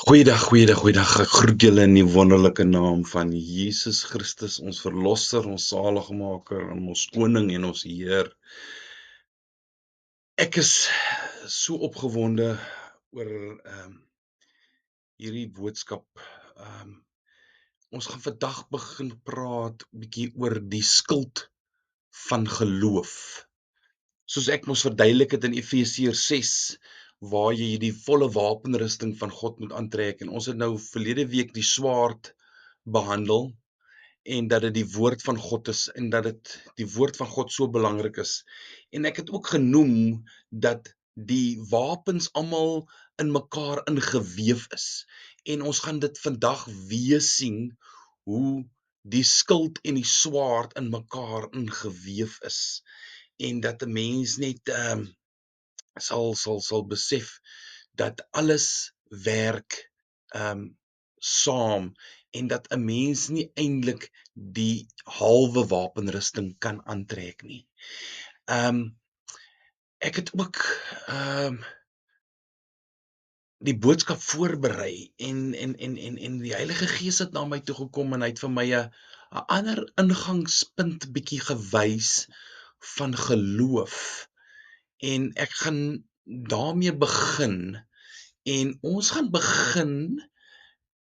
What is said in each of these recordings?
Goeiedag. Ek groet julle in die wonderlike naam van Jesus Christus, ons verlosser, ons saligmaker, en ons koning en ons Heer. Ek is so opgewonde oor hierdie boodskap. Ehm ons gaan vandag begin praat bietjie oor die skild van geloof. Soos ek mos verduidelik het in Efesiërs 6, waar jy die volle wapenrusting van God moet aantrek, en ons het nou verlede week die swaard behandel, en dat dit die woord van God is, en dat dit die woord van God so belangrik is. En ek het ook genoem dat die wapens almal in mekaar ingeweef is. En ons gaan dit vandag weer sien, hoe die skild en die swaard in mekaar ingeweef is. En dat 'n mens net sal besef dat alles werk saam, en dat 'n mens nie eintlik die halwe wapenrusting kan aantrek nie. Ek het ook die boodskap voorberei, en die Heilige Gees het na my toe gekom, en hy het vir my 'n ander ingangspunt bietjie gewys van geloof. En ek gaan daarmee begin, en ons gaan begin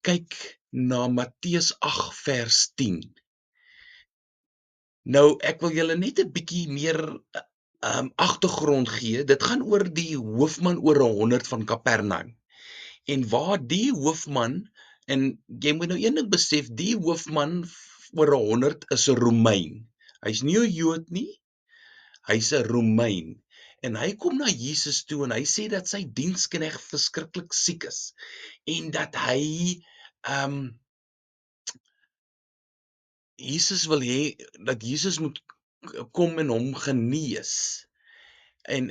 kyk na Matteus 8 vers 10. Nou, ek wil julle net 'n bietjie meer agtergrond gee. Dit gaan oor die hoofman oor 100 van Kapernaum. En waar die hoofman, en jy moet nou een ding besef, die hoofman oor 100 is 'n Romein. Hy's nie 'n Jood nie, hy's 'n Romein. En hy kom na Jesus toe, en hy sê dat sy diensknegt verskriklik siek is, en dat hy Jesus wil hê dat Jesus moet kom en hom genees. En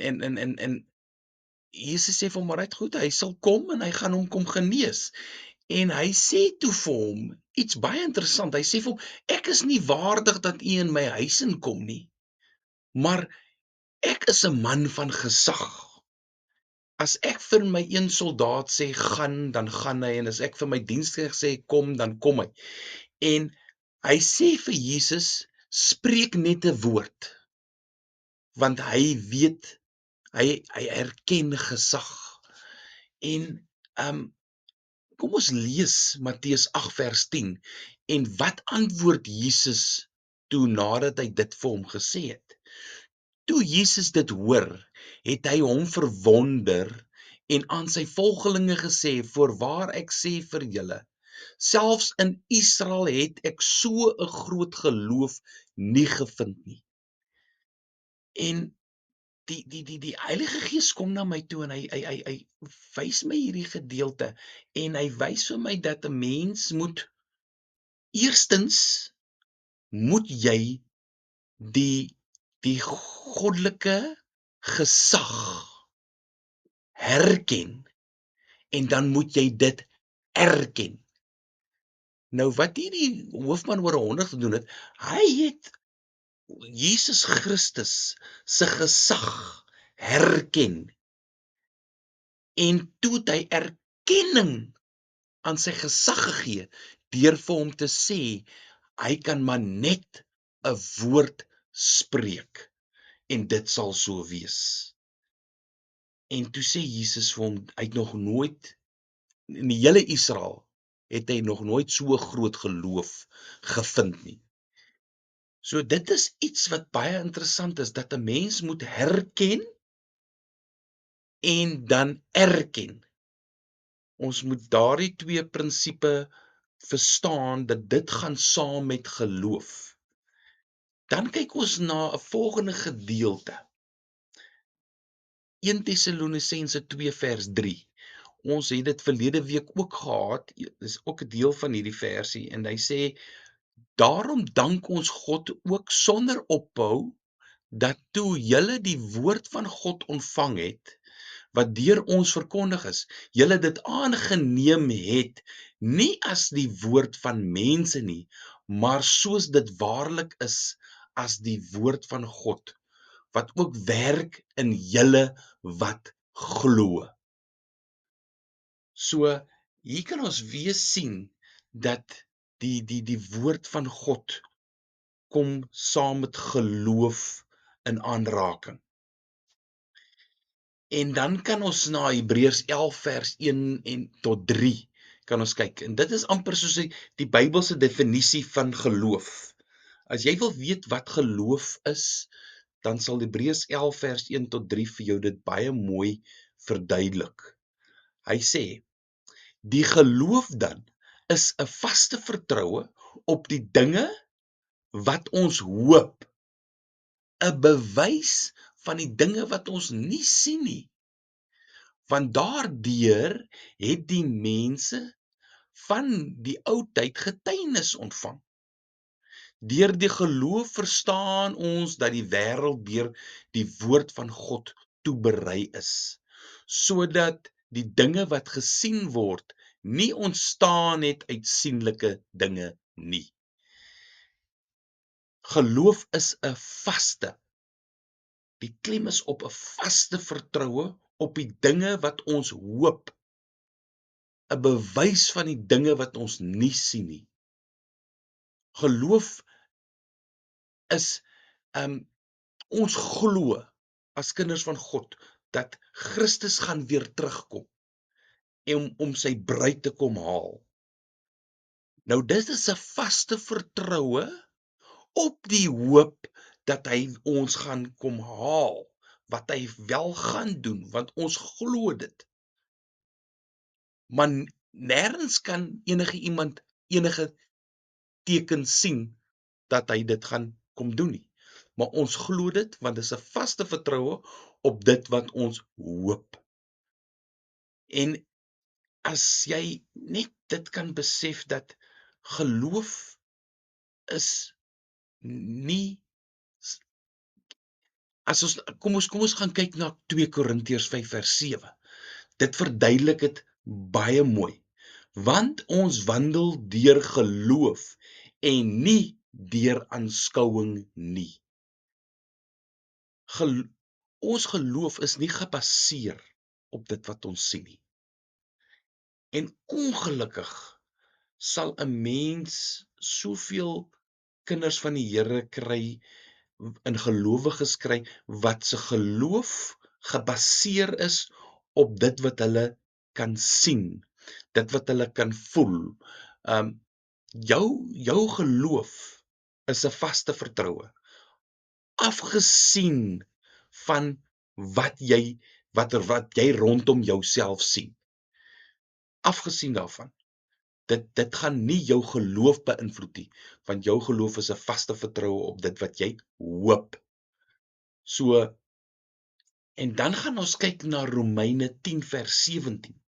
Jesus sê vir hom, "Alright, goed, hy sal kom en hy gaan hom kom genees." En hy sê toe vir hom iets baie interessant. Hy sê vir hom, "Ek is nie waardig dat u in my huis inkom nie, maar ek is 'n man van gesag. As ek vir my een soldaat sê gaan, dan gaan hy, en as ek vir my diensknegt sê kom, dan kom hy." En hy sê vir Jesus, "Spreek net 'n woord," want hy weet, hy erken gesag. En kom ons lees Matteus 8 vers 10. En wat antwoord Jesus toe nadat hy dit vir hom gesê het? Toe Jesus dit hoor, het hy hom verwonder en aan sy volgelinge gesê, "Voorwaar ek sê vir julle, selfs in Israel het ek so 'n groot geloof nie gevind nie." En die Heilige Gees kom na my toe, en hy wys my hierdie gedeelte, en hy wys vir my dat 'n mens moet eerstens moet jy die goddelike gesag herken, en dan moet jy dit erken. Nou wat hierdie hoofman oor 100 gedoen het, hy het Jesus Christus se gesag herken, en toe het hy erkenning aan sy gesag gegee, deur vir hom te sê, hy kan maar net 'n woord spreek, en dit sal so wees. En toe sê Jesus vir hom, hy het nog nooit, in die hele Israel, het hy nog nooit so groot geloof gevind nie. So dit is iets wat baie interessant is, dat 'n mens moet herken en dan erken. Ons moet daardie twee prinsipe verstaan, dat dit gaan saam met geloof. Dan kyk ons na 'n volgende gedeelte. 1 Tessalonisense 2 vers 3. Ons het dit verlede week ook gehad, dis ook 'n deel van hierdie versie, en hy sê, "Daarom dank ons God ook sonder ophou, dat toe julle die woord van God ontvang het, wat deur ons verkondig is, julle dit aangeneem het, nie as die woord van mense nie, maar soos dit waarlik is, as die woord van God, wat ook werk in julle wat glo." So, hier kan ons weer sien dat die woord van God kom saam met geloof in aanraking. En dan kan ons na Hebreërs 11 vers 1 en tot 3 kan ons kyk. En dit is amper soos die Bybelse definisie van geloof. As jy wil weet wat geloof is, dan sal Hebreërs 11 vers 1 tot 3 vir jou dit baie mooi verduidelik. Hy sê: Die geloof dan is 'n vaste vertroue op die dinge wat ons hoop, 'n bewys van die dinge wat ons nie sien nie. Want daardeur het die mense van die ou tyd getuienis ontvang. Deur die geloof verstaan ons dat die wêreld deur die woord van God toeberei is, sodat die dinge wat gesien word nie ontstaan het uit sienlike dinge nie. Geloof is 'n vaste. Die klem is op 'n vaste vertroue op die dinge wat ons hoop, 'n bewys van die dinge wat ons nie sien nie. Geloof is ons glo as kinders van God dat Christus gaan weer terugkom en om sy bruid te kom haal. Nou dit is 'n vaste vertroue op die hoop dat hy ons gaan kom haal, wat hy wel gaan doen, want ons glo dit. Maar nêrens kan enige iemand enige teken sien dat hy dit gaan kom doen nie. Maar ons glo dit want dit is 'n vaste vertroue op dit wat ons hoop. En as jy net dit kan besef dat geloof is nie as ons kom ons gaan kyk na 2 Korintiërs 5 vers 7. Dit verduidelik dit baie mooi. Want ons wandel deur geloof en nie deur aanskouing nie. Ons geloof is nie gebaseer op dit wat ons sien nie. En ongelukkig sal 'n mens soveel kinders van die Here kry, in gelowiges kry, wat se geloof gebaseer is op dit wat hulle kan sien, dit wat hulle kan voel. Jou geloof is 'n vaste vertroue, afgesien van wat jy rondom jouself sien. Afgesien daarvan, dit gaan nie jou geloof beïnvloed nie, want jou geloof is 'n vaste vertroue op dit wat jy hoop. So, en dan gaan ons kyk na Romeine 10 vers 17.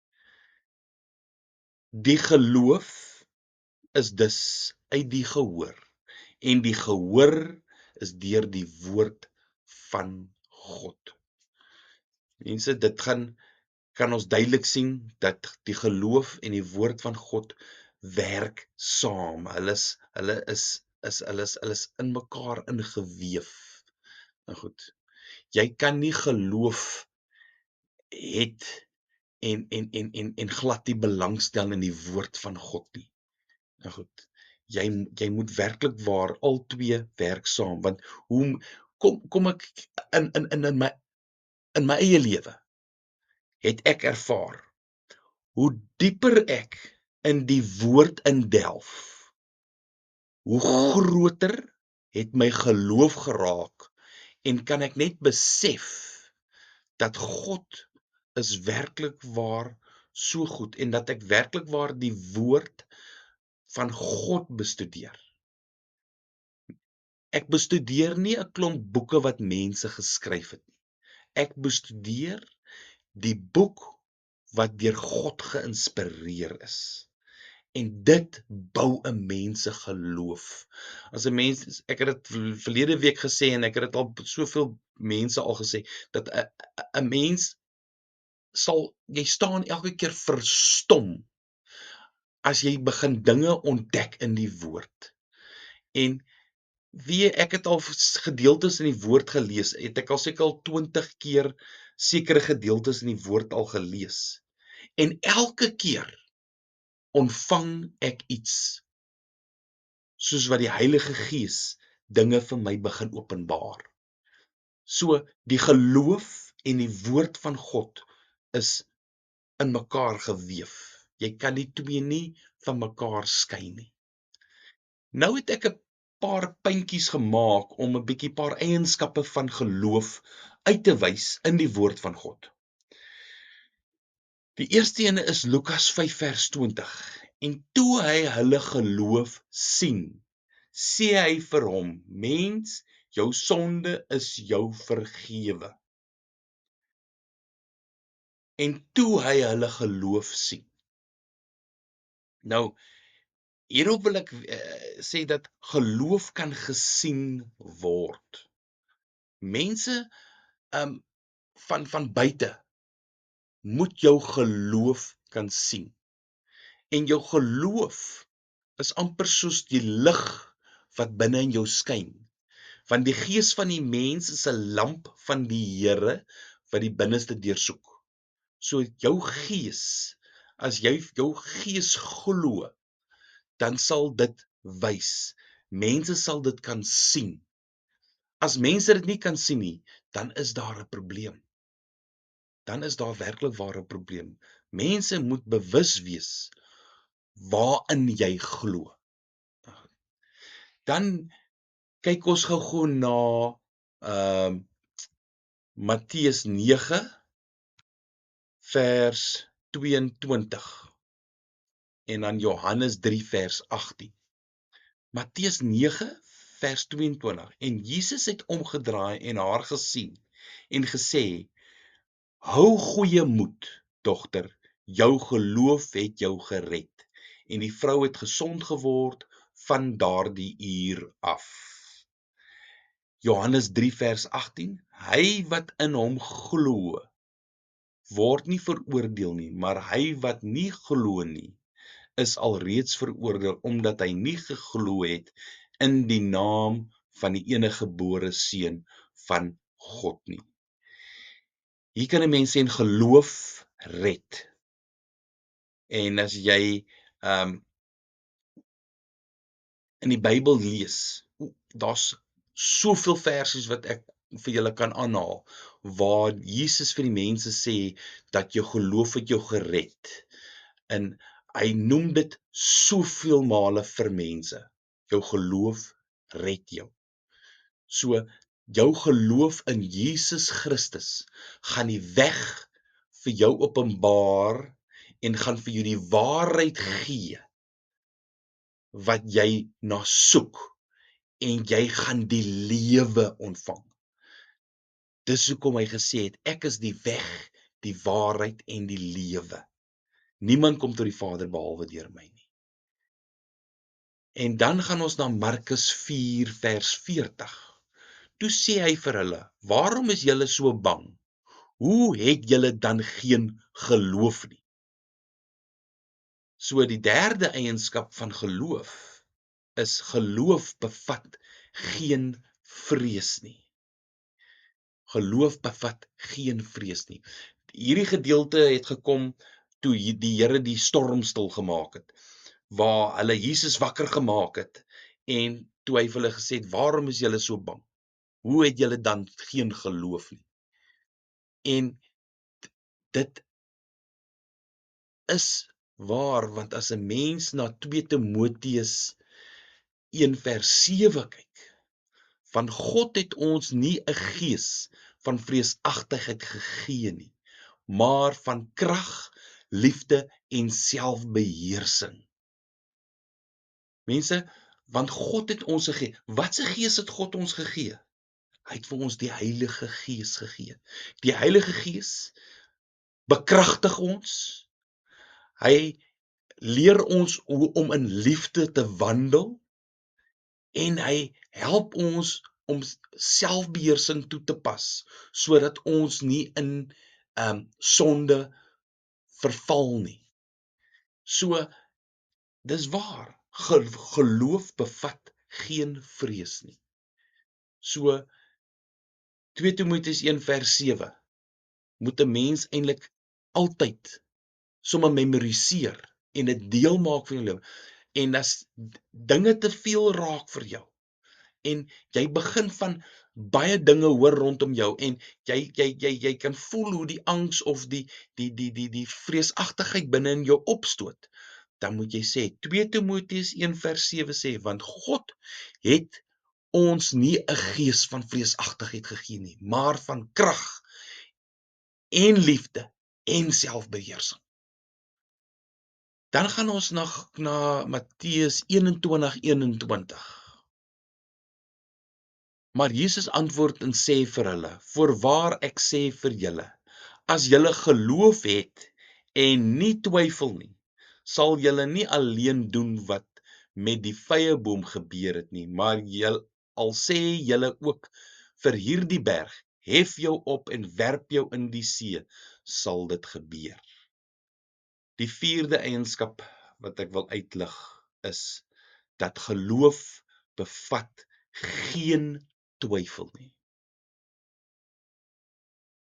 Die geloof is dus uit die gehoor, en die gehoor is deur die woord van God. Mense, dit kan ons duidelik sien dat die geloof en die woord van God werk saam. Hulle is in mekaar ingeweef. Nou goed. Jy kan nie geloof het en glad nie belangstel in die woord van God nie. Nou goed. Jy moet werklik waar al twee werk saam, want hoe kom ek in my eie lewe het ek ervaar hoe dieper ek in die woord indelf, hoe groter het my geloof geraak en kan ek net besef dat God is werklik waar so goed en dat ek werklik waar die woord van God bestudeer. Ek bestudeer nie 'n klomp boeke wat mense geskryf het nie. Ek bestudeer die boek wat deur God geïnspireer is. En dit bou 'n mens se geloof. As 'n mens, ek het dit verlede week gesê en ek het dit al soveel mense al gesê, dat 'n mens jy staan elke keer verstom as jy begin dinge ontdek in die woord. En ek het al gedeeltes in die woord gelees, het ek al seker al 20 keer sekere gedeeltes in die woord al gelees. En elke keer ontvang ek iets, soos wat die Heilige Gees dinge vir my begin openbaar. So, die geloof en die woord van God is in mekaar geweef. Jy kan die twee nie van mekaar skei nie. Nou het ek 'n paar puntjies gemaak om 'n bietjie paar eienskappe van geloof uit te wys in die woord van God. Die eerste ene is Lukas 5 vers 20. En toe hy hulle geloof sien, sê hy vir hom: Mens, jou sonde is jou vergewe. En toe hy hulle geloof sien. Nou, hierop wil ek sê dat geloof kan gesien word. Mense van buite moet jou geloof kan sien. En jou geloof is amper soos die lig wat binne in jou skyn. Want die gees van die mens is 'n lamp van die Here wat die binneste deursoek. So jou gees, as jy jou gees glo, dan sal dit wys. Mense sal dit kan sien. As mense dit nie kan sien nie, dan is daar 'n probleem. Dan is daar werklik waar 'n probleem. Mense moet bewus wees waarin jy glo. Dan kyk ons gou-gou na Matteus 9 vers 22 en dan Johannes 3 vers 18. Matteus 9 vers 22 en Jesus het omgedraai en haar gesien en gesê: Hou goeie moed, dogter, jou geloof het jou gered. En die vrou het gesond geword van daardie uur af. Johannes 3 vers 18. Hy wat in hom glo, word nie veroordeel nie, maar hy wat nie glo nie, is alreeds veroordeel, omdat hy nie geglo het in die naam van die eniggebore seun van God nie. Hier kan 'n mens sê geloof red. En as jy in die Bybel lees, daar's soveel versies wat ek vir julle kan aanhaal, waar Jesus vir die mense sê dat jou geloof het jou gered. En hy noem dit soveel male vir mense. Jou geloof red jou. So, jou geloof in Jesus Christus gaan die weg vir jou openbaar en gaan vir jou die waarheid gee wat jy na soek en jy gaan die lewe ontvang. Dis hoekom hy gesê het, ek is die weg, die waarheid en die lewe. Niemand kom tot die Vader behalwe deur my nie. En dan gaan ons na Markus 4 vers 40. Toe sê hy vir hulle: Waarom is julle so bang? Hoe het julle dan geen geloof nie? So die derde eienskap van geloof is geloof bevat geen vrees nie. Geloof bevat geen vrees nie. Hierdie gedeelte het gekom toe die Here die storm stil gemaak het, waar hulle Jesus wakker gemaak het en toe hy vir hulle gesê het: Waarom is julle so bang? Hoe het julle dan geen geloof nie? En dit is waar, want as 'n mens na 2 Timoteus 1 vers 7 kyk, van God het ons nie 'n gees van vreesagtigheid gegee nie, maar van krag, liefde en selfbeheersing. Mense, want God het ons gegee. Wat se gees het God ons gegee? Hy het vir ons die Heilige Gees gegee. Die Heilige Gees bekragtig ons. Hy leer ons hoe om in liefde te wandel en hy help ons om selfbeheersing toe te pas sodat ons nie in sonde verval nie. So dis waar, geloof bevat geen vrees nie. So 2 Timoteus 1 vers 7 moet 'n mens eintlik altyd sommer memoriseer en dit deel maak van jou lewe. En as dinge te veel raak vir jou en jy begin van baie dinge hoor rondom jou en jy kan voel hoe die angs of die vreesagtigheid binne in jou opstoot, dan moet jy sê 2 Timoteus 1:7 sê, want God het ons nie 'n gees van vreesagtigheid gegee nie, maar van krag en liefde en selfbeheersing. Dan gaan ons na Matteus 21:21. Maar Jesus antwoord en sê vir hulle: "Voorwaar ek sê vir julle, as julle geloof het en nie twyfel nie, sal julle nie alleen doen wat met die vyeboom gebeur het nie, maar al sê julle ook vir hierdie berg, hef jou op en werp jou in die see, sal dit gebeur." Die 4de eienskap wat ek wil uitlig is dat geloof bevat geen twyfel nie.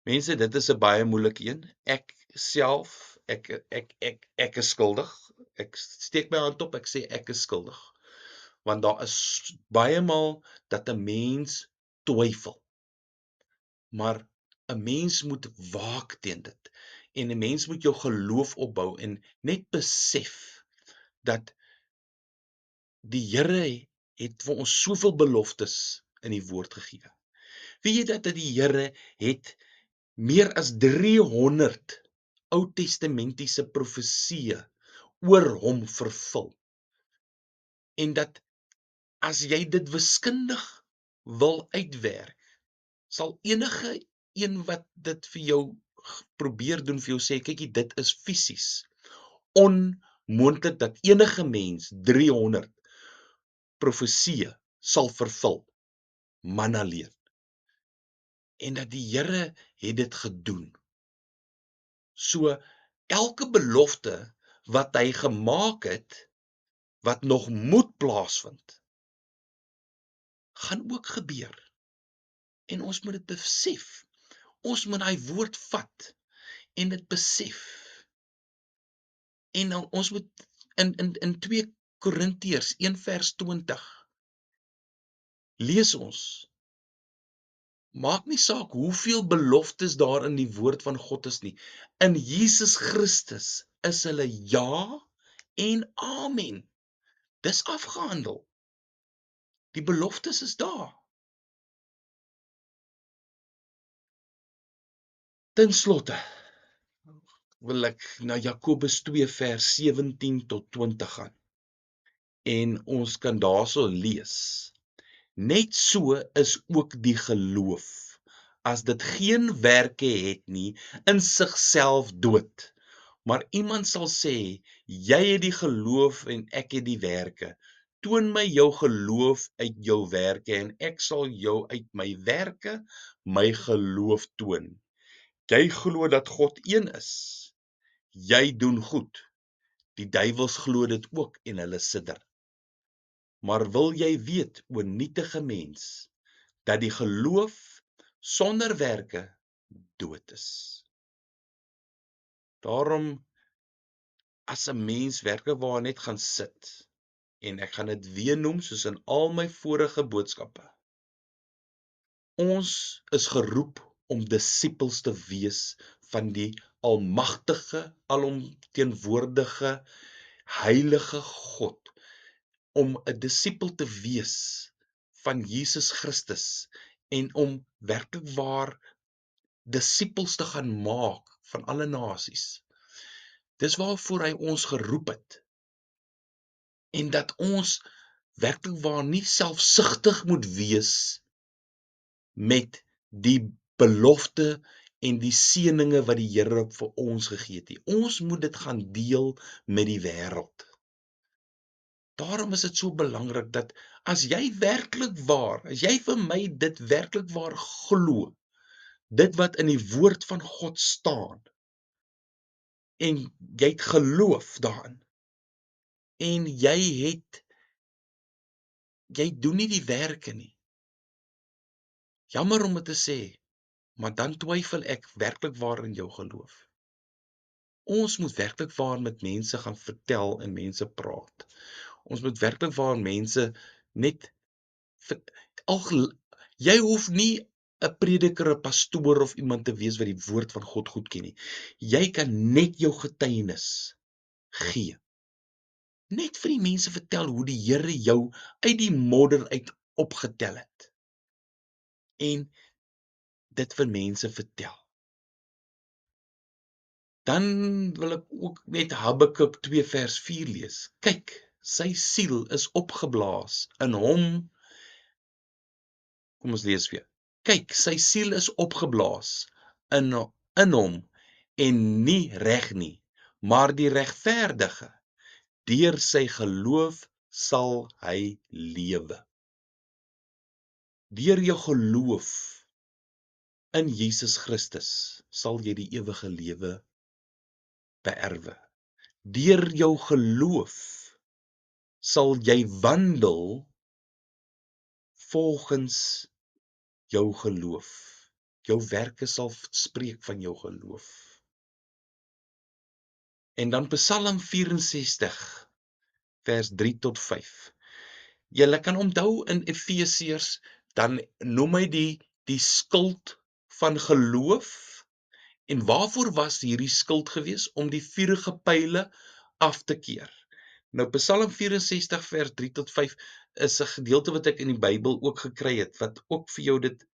Mense, dit is 'n baie moeilike een. Ek self, ek is skuldig. Ek steek my hand op, ek sê ek is skuldig. Want daar is baie maal dat 'n mens twyfel. Maar 'n mens moet waak teen dit. En 'n mens moet jou geloof opbou en net besef dat die Here het vir ons soveel beloftes in die woord gegee. Weet jy dat die Here het meer as 300 Ou Testamentiese profesieë oor hom vervul. En dat as jy dit wiskundig wil uitwerk, sal enige een wat dit vir jou probeer doen vir jou sê, kykie, dit is fisies onmoontlik dat enige mens 300 profesieë sal vervul, man alleen. En dat die Here het dit gedoen. So elke belofte wat hy gemaak het, wat nog moet plaasvind, gaan ook gebeur. En ons moet dit besef. Ons moet daai woord vat en dit besef. En dan ons moet in 2 Korintiërs 1:20 lees ons: maak nie saak hoeveel beloftes daar in die woord van God is nie. In Jesus Christus is hulle ja en amen. Dis afgehandel. Die beloftes is daar. Ten slotte wil ek na Jakobus 2:17-20 gaan. En ons kan daarso lees: net so is ook die geloof. As dit geen werke het nie, in sigself dood. Maar iemand sal sê, jy het die geloof en ek het die werke. Toon my jou geloof uit jou werke en ek sal jou uit my werke my geloof toon. Jy glo dat God een is. Jy doen goed. Die duiwels glo dit ook en hulle sidder. Maar wil jy weet, o nietige mens, dat die geloof sonder werke dood is. Daarom, as 'n mens werklik waar net gaan sit, en ek gaan dit weer noem soos in al my vorige boodskappe, ons is geroep om disippels te wees van die almagtige, alomteenwoordige, heilige God, om 'n disipel te wees van Jesus Christus en om werklik waar disippels te gaan maak van alle nasies. Dis waarvoor hy ons geroep het. En dat ons werklik waar nie selfsugtig moet wees met die belofte en die seëninge wat die Here vir ons gegee het. Ons moet dit gaan deel met die wêreld. Daarom is dit so belangrik dat as jy werklik waar, as jy vir my dit werklik waar glo, dit wat in die woord van God staan, en jy het geloof daarin, en jy doen nie die werke nie. Jammer om dit te sê, maar dan twyfel ek werklik waar in jou geloof. Ons moet werklik waar met mense gaan vertel en mense praat. Ons moet werklik waar mense net jy hoef nie 'n prediker, 'n pastoor of iemand te wees wat die woord van God goed ken nie. Jy kan net jou getuienis gee. Net vir die mense vertel hoe die Here jou uit die modder uit opgetel het en dit vir mense vertel. Dan wil ek ook net Habakuk 2 vers 4 lees. Kyk, sy siel is opgeblaas in hom. Kom ons lees weer. Kyk, sy siel is opgeblaas in hom en nie reg nie, maar die regverdige, deur sy geloof sal hy lewe. Deur jou geloof in Jesus Christus sal jy die ewige lewe beerwe. Deur jou geloof sal jy wandel volgens jou geloof. Jou werke sal spreek van jou geloof. En dan Psalm 64 vers 3 tot 5. Julle kan onthou in Efesiërs, dan noem hy die skild van geloof. En waarvoor was hierdie skild gewees? Om die vuurige pyle af te keer. Nou Psalm 64 vers 3 tot 5 is 'n gedeelte wat ek in die Bybel ook gekry het, wat ook vir jou dit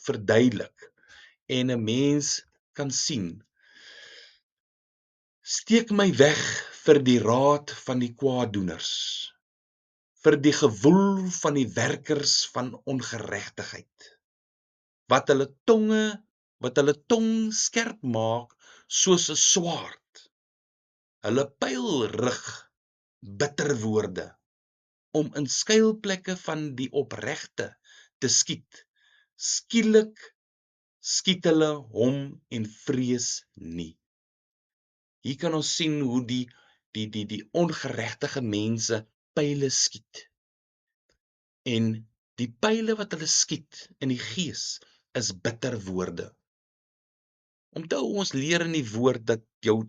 verduidelik. En 'n mens kan sien. Steek my weg vir die raad van die kwaaddoeners, vir die gewoel van die werkers van ongeregtigheid, wat hulle tong skerp maak soos 'n swaard, hulle pyl rig bitter woorde, om in skuilplekke van die opregte te skiet. Skielik skiet hulle hom en vrees nie. Hier kan ons sien hoe die ongeregtige mense pyle skiet. En die pyle wat hulle skiet in die gees is bitter woorde. Onthou ons leer in die woord dat jou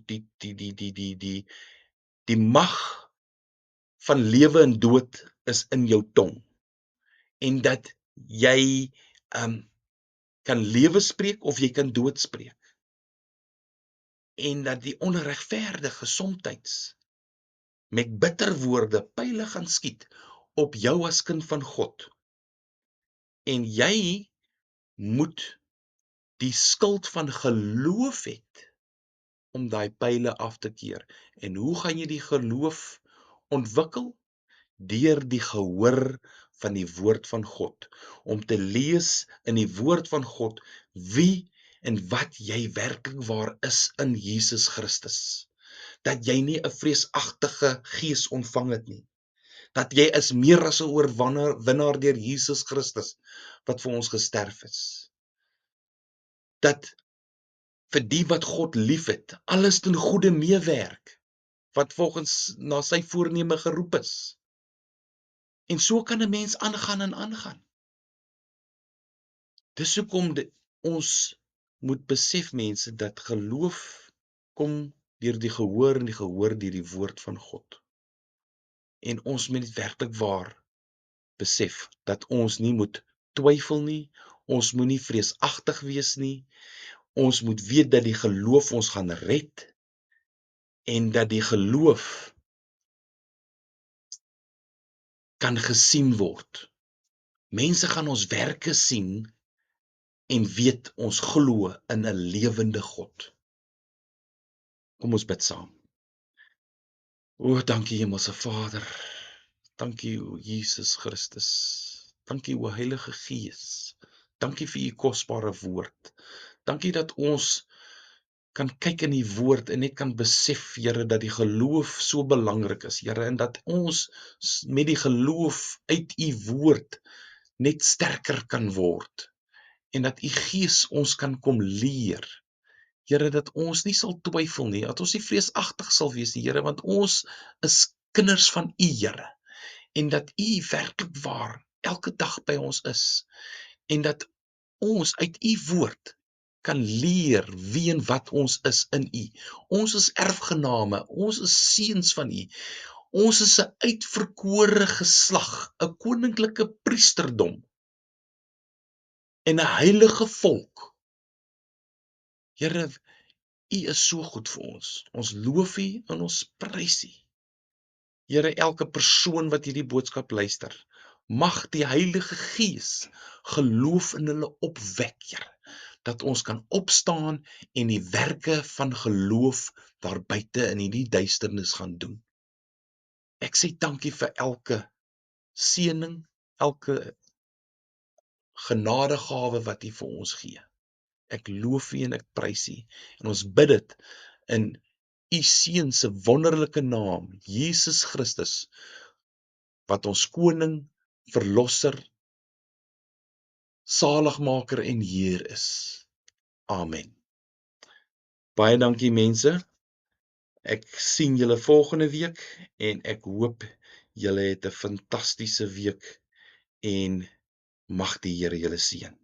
die mag van lewe en dood is in jou tong. En dat jy kan lewe spreek of jy kan dood spreek. En dat die onregverdige somtyds met bitter woorde pyle gaan skiet op jou as kind van God. En jy moet die skild van geloof hê om daai pyle af te keer. En hoe gaan jy die geloof ontwikkel? Deur die gehoor van die woord van God, om te lees in die woord van God wie en wat jy werklik waar is in Jesus Christus. Dat jy nie 'n vreesagtige gees ontvang het nie. Dat jy is meer as 'n oorwinnaar deur Jesus Christus wat vir ons gesterf het. Dat vir die wat God liefhet, alles ten goeie meewerk, wat volgens na sy voorneme geroep is. En so kan 'n mens aangaan en aangaan. Dis hoekom ons moet besef mense dat geloof kom deur die gehoor en die gehoor deur die woord van God. En ons moet werklik waar besef dat ons nie moet twyfel nie, ons moenie vreesagtig wees nie. Ons moet weet dat die geloof ons gaan red en dat die geloof kan gesien word. Mense gaan ons werke sien en weet ons glo in 'n lewende God. Kom ons bid saam. O, dankie Hemelse Vader. Dankie o Jesus Christus. Dankie o Heilige Gees. Dankie vir u kosbare woord. Dankie dat ons kan kyk in die woord en net kan besef, Here, dat die geloof so belangrik is, Here, en dat ons met die geloof uit u woord net sterker kan word. En dat u Gees ons kan kom leer. Here, dat ons nie sal twyfel nie, dat ons nie vreesagtig sal wees nie, Here, want ons is kinders van u, Here. En dat u werklik waar elke dag by ons is. En dat ons uit u woord kan leer wie en wat ons is in U. Ons is erfgename, ons is seuns van U. Ons is 'n uitverkore geslag, 'n koninklike priesterdom en 'n heilige volk. Here, U is so goed vir ons. Ons loof U en ons prys U. Here, elke persoon wat hierdie boodskap luister, mag die Heilige Gees geloof in hulle opwek, Here, dat ons kan opstaan en die werke van geloof daar buite in hierdie duisternis gaan doen. Ek sê dankie vir elke seëning, elke genadegawe wat U vir ons gee. Ek loof U en ek prys U. En ons bid dit in U seun se wonderlike naam, Jesus Christus, wat ons koning, verlosser, saligmaker en Heer is. Amen. Baie dankie mense. Ek sien julle volgende week en ek hoop julle het 'n fantastiese week en mag die Here julle seën.